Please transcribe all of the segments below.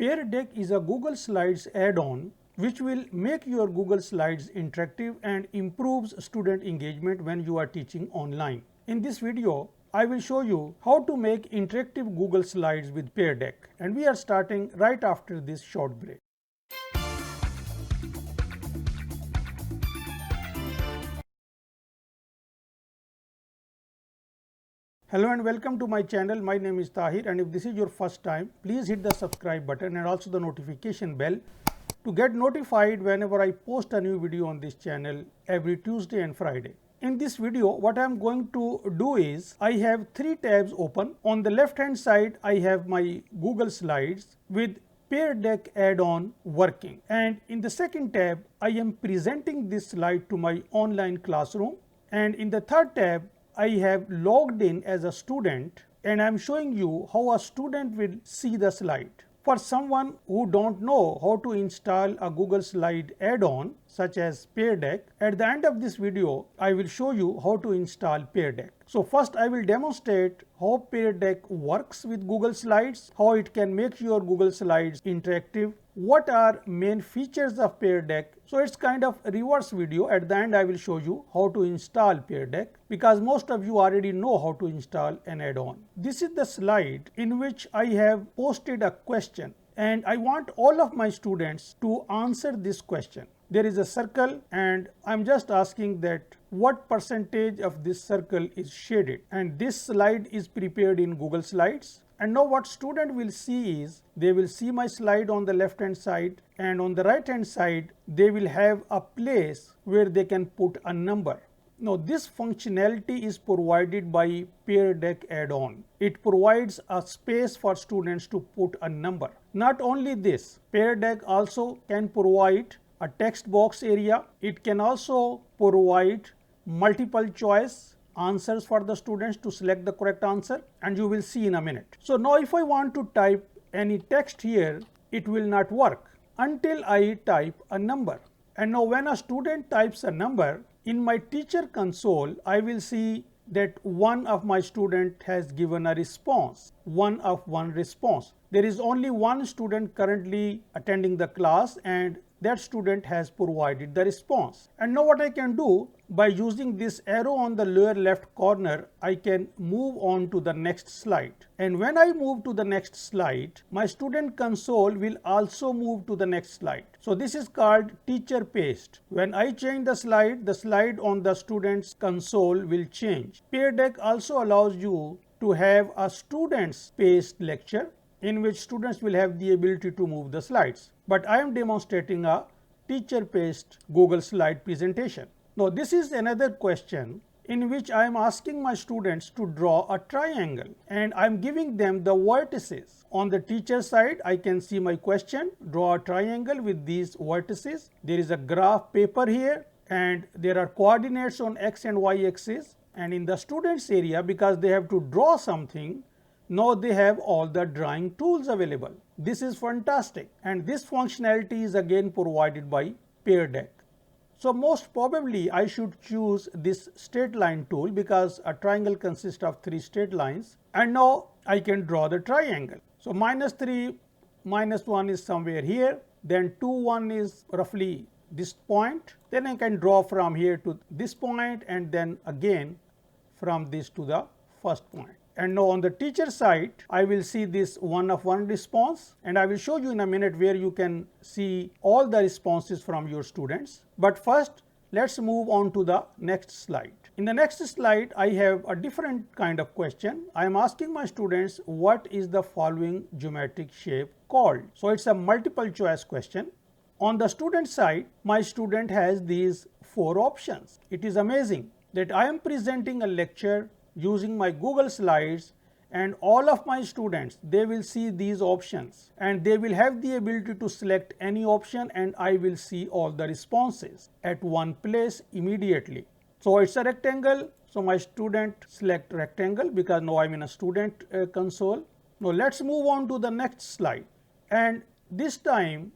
Pear Deck is a Google Slides add-on which will make your Google Slides interactive and improves student engagement when you are teaching online. In this video, I will show you how to make interactive Google Slides with Pear Deck, and we are starting right after this short break. Hello and welcome to my channel. My name is Tahir, and if this is your first time, please hit the subscribe button and also the notification bell to get notified whenever I post a new video on this channel every Tuesday and Friday. In this video, what I am going to do is I have three tabs open. On the left hand side, I have my Google Slides with Pear Deck add-on working, and in the second tab, I am presenting this slide to my online classroom, and in the third tab, I have logged in as a student and I am showing you how a student will see the slide. For someone who don't know how to install a Google Slide add-on such as Pear Deck, at the end of this video, I will show you how to install Pear Deck. So first I will demonstrate how Pear Deck works with Google Slides, how it can make your Google Slides interactive, what are main features of Pear Deck. So it's kind of a reverse video. At the end I will show you how to install Pear Deck because most of you already know how to install an add-on. This is the slide in which I have posted a question and I want all of my students to answer this question. There is a circle and I'm just asking that what percentage of this circle is shaded, and this slide is prepared in Google Slides. And now what student will see is they will see my slide on the left hand side, and on the right hand side they will have a place where they can put a number. Now this functionality is provided by Pear Deck add-on. It provides a space for students to put a number. Not only this, Pear Deck also can provide a text box area. It can also provide multiple choice answers for the students to select the correct answer, and you will see in a minute. So now if I want to type any text here, it will not work until I type a number. And now when a student types a number, in my teacher console, I will see that one of my student has given a response, one response. There is only one student currently attending the class and that student has provided the response. And now what I can do, by using this arrow on the lower left corner, I can move on to the next slide. And when I move to the next slide, my student console will also move to the next slide. So this is called teacher paste. When I change the slide on the student's console will change. Pear Deck also allows you to have a student's paced lecture in which students will have the ability to move the slides. But I am demonstrating a teacher paced Google Slide presentation. Now this is another question in which I am asking my students to draw a triangle and I am giving them the vertices. On the teacher side, I can see my question, draw a triangle with these vertices. There is a graph paper here and there are coordinates on x and y axis, and in the students area, because they have to draw something, now they have all the drawing tools available. This is fantastic, and this functionality is again provided by Pear Deck. So most probably I should choose this straight line tool because a triangle consists of three straight lines, and now I can draw the triangle. So -3, -1 is somewhere here, then 2, 1 is roughly this point, then I can draw from here to this point and then again from this to the first point. And now on the teacher side, I will see this one response, and I will show you in a minute where you can see all the responses from your students. But first, let's move on to the next slide. In the next slide, I have a different kind of question. I am asking my students, what is the following geometric shape called? So it's a multiple choice question. On the student side, my student has these 4 options. It is amazing that I am presenting a lecture using my Google Slides, and all of my students, they will see these options and they will have the ability to select any option, and I will see all the responses at one place immediately. So it's a rectangle, so my student select rectangle because now I'm in a student console. Now let's move on to the next slide, and this time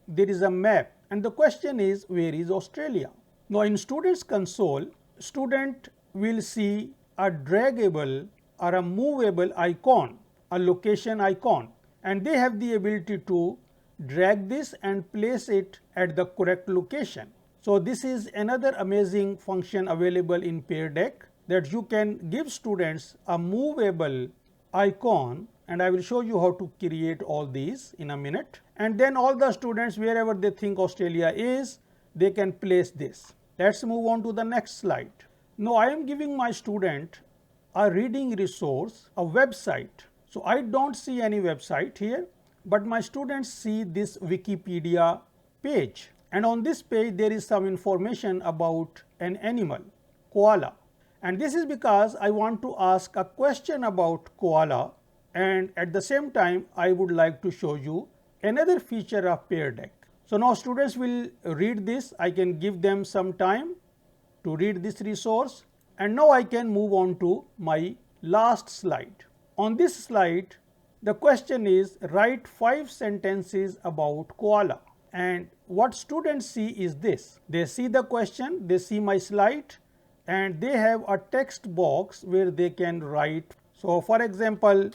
there is a map, and the question is, where is Australia? Now in students console, student will see a draggable or a movable icon, a location icon, and they have the ability to drag this and place it at the correct location. So this is another amazing function available in Pear Deck, that you can give students a movable icon, and I will show you how to create all these in a minute. And then all the students, wherever they think Australia is, they can place this. Let's move on to the next slide. Now I am giving my student a reading resource, a website. So I don't see any website here, but my students see this Wikipedia page, and on this page there is some information about an animal, koala. And this is because I want to ask a question about koala, and at the same time I would like to show you another feature of Pear Deck. So now students will read this. I can give them some time to read this resource, and now I can move on to my last slide. On this slide, the question is, write 5 sentences about koala. And what students see is this: they see the question, they see my slide, and they have a text box where they can write. So for example,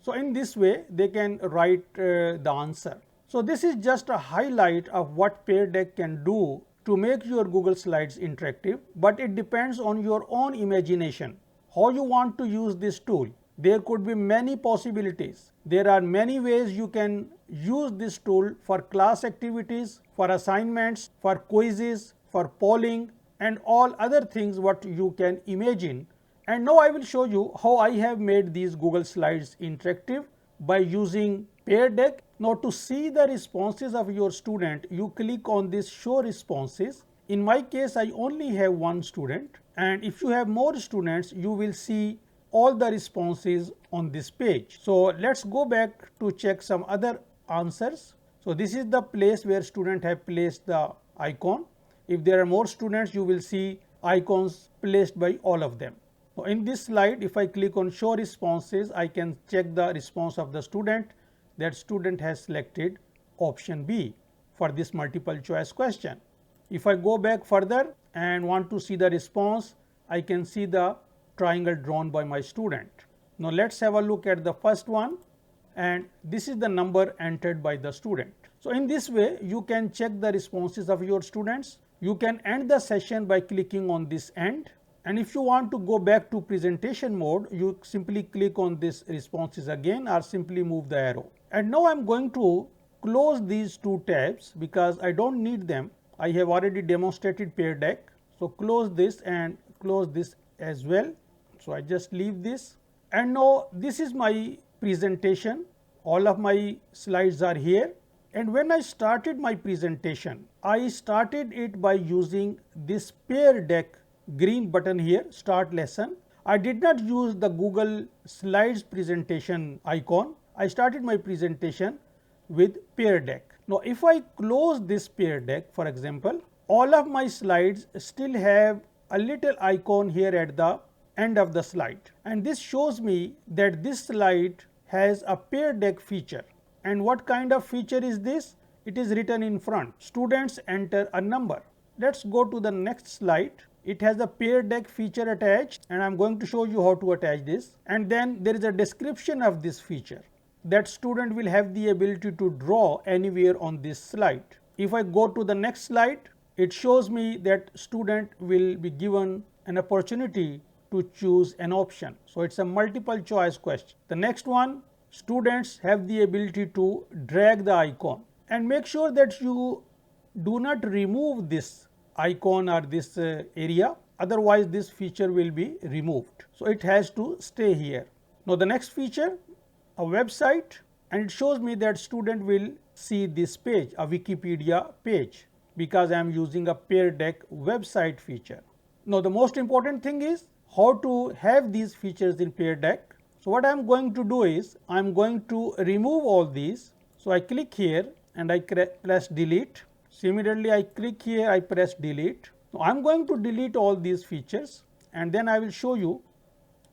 so in this way they can write the answer. So this is just a highlight of what Pear Deck can do to make your Google Slides interactive, but it depends on your own imagination, how you want to use this tool. There could be many possibilities. There are many ways you can use this tool for class activities, for assignments, for quizzes, for polling, and all other things what you can imagine. And now I will show you how I have made these Google Slides interactive by using Pear Deck. Now to see the responses of your student, you click on this show responses. In my case, I only have one student, and if you have more students, you will see all the responses on this page. So let's go back to check some other answers. So this is the place where students have placed the icon. If there are more students, you will see icons placed by all of them. So in this slide, if I click on show responses, I can check the response of the student. That student has selected option B for this multiple choice question. If I go back further and want to see the response, I can see the triangle drawn by my student. Now let's have a look at the first one, and this is the number entered by the student. So in this way you can check the responses of your students. You can end the session by clicking on this end, and if you want to go back to presentation mode, you simply click on this responses again or simply move the arrow. And now I am going to close these two tabs because I don't need them. I have already demonstrated Pear Deck. So close this and close this as well. So I just leave this, and now this is my presentation. All of my slides are here, and when I started my presentation, I started it by using this Pear Deck green button here, start lesson. I did not use the Google Slides presentation icon. I started my presentation with Pear Deck. Now if I close this Pear Deck, for example, all of my slides still have a little icon here at the end of the slide, and this shows me that this slide has a Pear Deck feature. And what kind of feature is this? It is written in front. Students enter a number. Let's go to the next slide. It has a Pear Deck feature attached, and I am going to show you how to attach this. And then there is a description of this feature, that student will have the ability to draw anywhere on this slide. If I go to the next slide, it shows me that student will be given an opportunity to choose an option. So it's a multiple choice question. The next one, students have the ability to drag the icon, and make sure that you do not remove this icon or this area, otherwise this feature will be removed. So it has to stay here. Now the next feature, a website, and it shows me that student will see this page, a Wikipedia page, because I am using a Pear Deck website feature. Now the most important thing is how to have these features in Pear Deck. So what I am going to do is I am going to remove all these. So I click here and I press delete. Similarly, I click here, I press delete. Now I am going to delete all these features, and then I will show you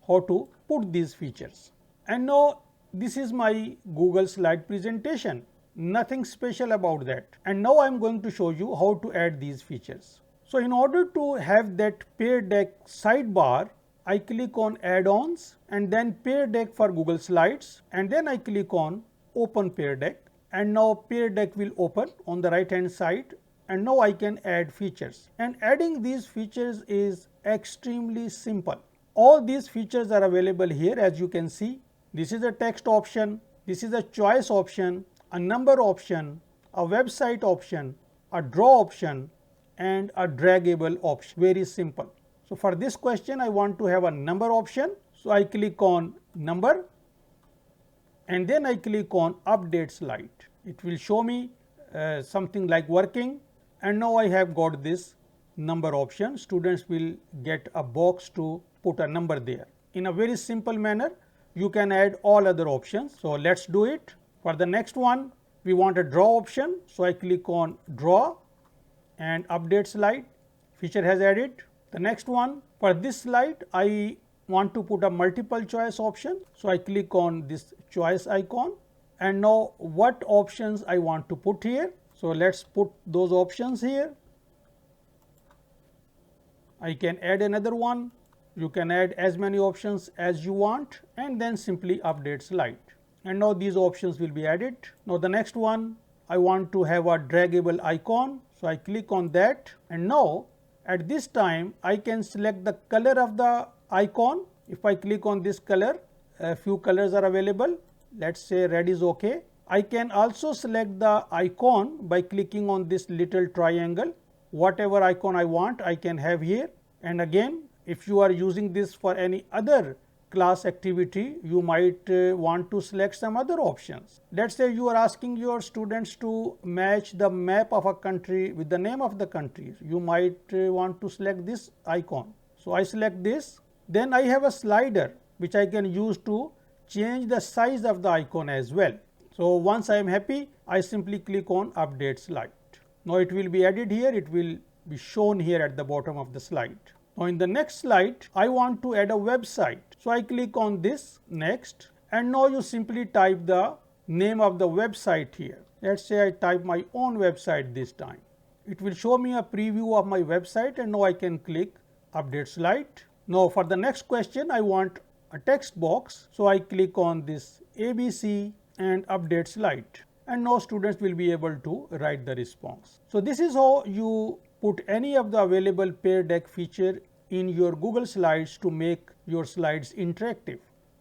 how to put these features. And now this is my Google slide presentation. Nothing special about that. And now I am going to show you how to add these features. So in order to have that Pear Deck sidebar, I click on add-ons and then Pear Deck for Google Slides, and then I click on open Pear Deck, and now Pear Deck will open on the right hand side, and now I can add features. And adding these features is extremely simple. All these features are available here, as you can see. This is a text option, this is a choice option, a number option, a website option, a draw option, and a draggable option. Very simple. So for this question I want to have a number option. So I click on number and then I click on update slide. It will show me something like working, and now I have got this number option. Students will get a box to put a number there. In a very simple manner you can add all other options. So let's do it. For the next one we want a draw option. So I click on draw and update slide. Feature has added. The next one, for this slide I want to put a multiple choice option. So I click on this choice icon, and now what options I want to put here. So let's put those options here. I can add another one. You can add as many options as you want, and then simply update slide. And now these options will be added. Now the next one, I want to have a draggable icon. So I click on that, and now at this time I can select the color of the icon. If I click on this color, a few colors are available. Let's say red is okay. I can also select the icon by clicking on this little triangle. Whatever icon I want I can have here. And again, if you are using this for any other class activity, you might want to select some other options. Let's say you are asking your students to match the map of a country with the name of the country. You might want to select this icon. So I select this. Then I have a slider which I can use to change the size of the icon as well. So once I am happy, I simply click on update slide. Now it will be added here. It will be shown here at the bottom of the slide. Now in the next slide, I want to add a website. So I click on this next, and now you simply type the name of the website here. Let's say I type my own website this time. It will show me a preview of my website, and now I can click update slide. Now for the next question I want a text box. So I click on this ABC and update slide, and now students will be able to write the response. So this is how you put any of the available Pear Deck feature in your Google Slides to make your slides interactive.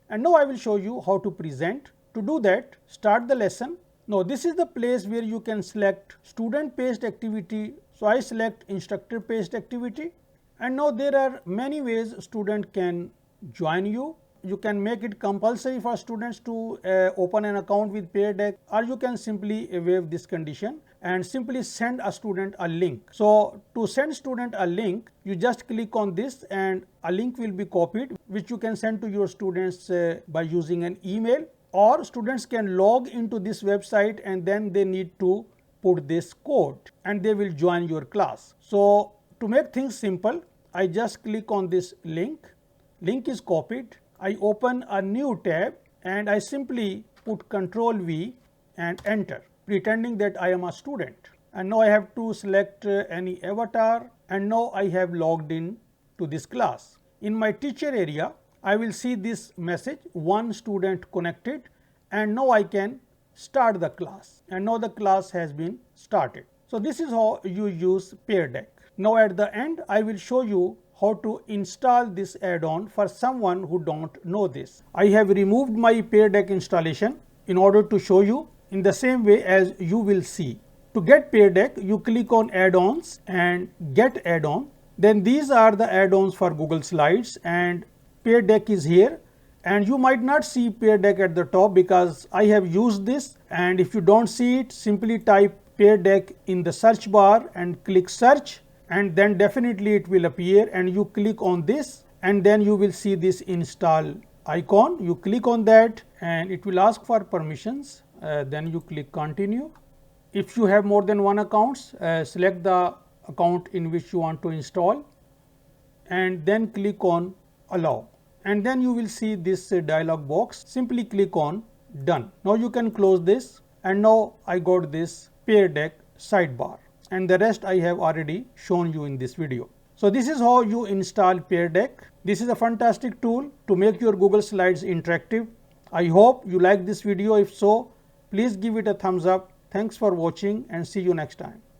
And now I will show you how to present. To do that, start the lesson. Now this is the place where you can select student paced activity. So I select instructor paced activity, and now there are many ways student can join you. You can make it compulsory for students to open an account with Pear Deck, or you can simply waive this condition and simply send a student a link. So to send student a link, you just click on this and a link will be copied, which you can send to your students by using an email, or students can log into this website and then they need to put this code and they will join your class. So to make things simple, I just click on this link. Link is copied. I open a new tab and I simply put Ctrl V and enter, pretending that I am a student. And now I have to select any avatar, and now I have logged in to this class. In my teacher area, I will see this message, one student connected, and now I can start the class, and now the class has been started. So this is how you use Pear Deck. Now at the end I will show you how to install this add-on for someone who don't know this. I have removed my Pear Deck installation in order to show you in the same way as you will see. To get Pear Deck, you click on add-ons and get add-on. Then these are the add-ons for Google Slides, and Pear Deck is here. And you might not see Pear Deck at the top because I have used this, and if you don't see it, simply type Pear Deck in the search bar and click search, and then definitely it will appear, and you click on this and then you will see this install icon. You click on that and it will ask for permissions, then you click continue. If you have more than one account, select the account in which you want to install and then click on allow, and then you will see this dialog box. Simply click on done. Now you can close this, and now I got this Pear Deck sidebar, and the rest I have already shown you in this video. So this is how you install Pear Deck. This is a fantastic tool to make your Google Slides interactive. I hope you like this video. If so, please give it a thumbs up. Thanks for watching and see you next time.